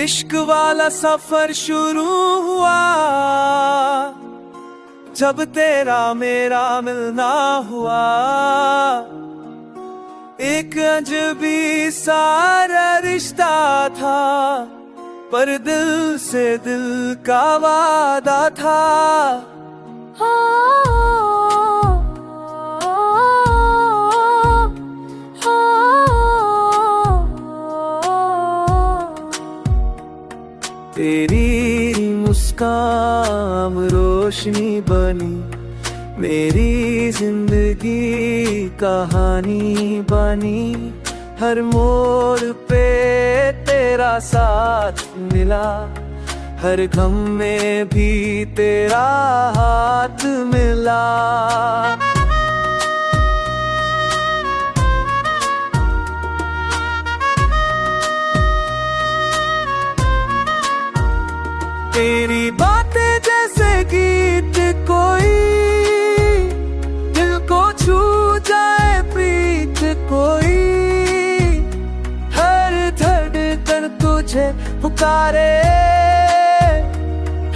इश्क वाला सफर शुरू हुआ जब तेरा मेरा मिलना हुआ। एक अजबी सारा रिश्ता था, पर दिल से दिल का वादा था। तेरी मुस्कान रोशनी बनी, मेरी जिंदगी कहानी बनी। हर मोड़ पे तेरा साथ मिला, हर गम में भी तेरा हाथ मिला। तेरी बातें जैसे गीत कोई, दिल को छू जाए प्रीत कोई। हर धड़कन तुझे पुकारे,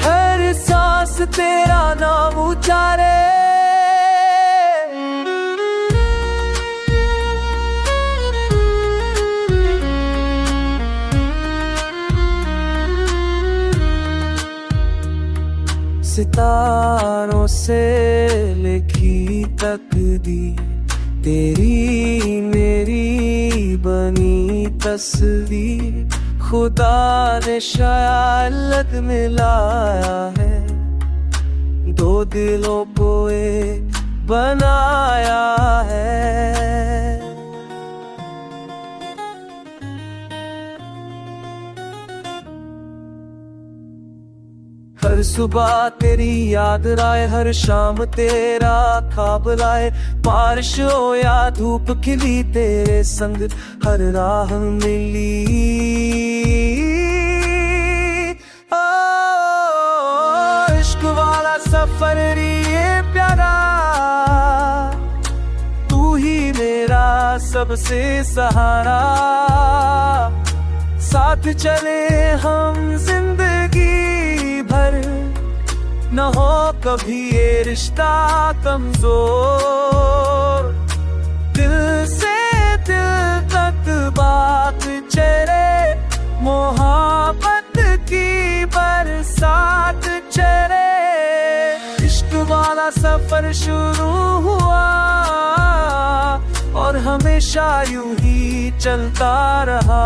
हर सांस तेरा नाम उचारे। सितारों से लिखी तकदीर, तेरी मेरी बनी तस्वीर। खुदा ने शायद मिलाया है, दो दिलों को एक बनाया है। हर सुबह तेरी याद आए, हर शाम तेरा ख्वाब लाए। बारिश हो या धूप खिली तेरे संग हर राह मिली। ओ इश्क वाला सफर ये प्यारा, तू ही मेरा सबसे सहारा। साथ चले हम जिंदगी भर, न हो कभी ये रिश्ता कमजोर। दिल से दिल तक बात चले, मोहब्बत की बरसात चले। इश्क वाला सफर शुरू हुआ और हमेशा यूं ही चलता रहा।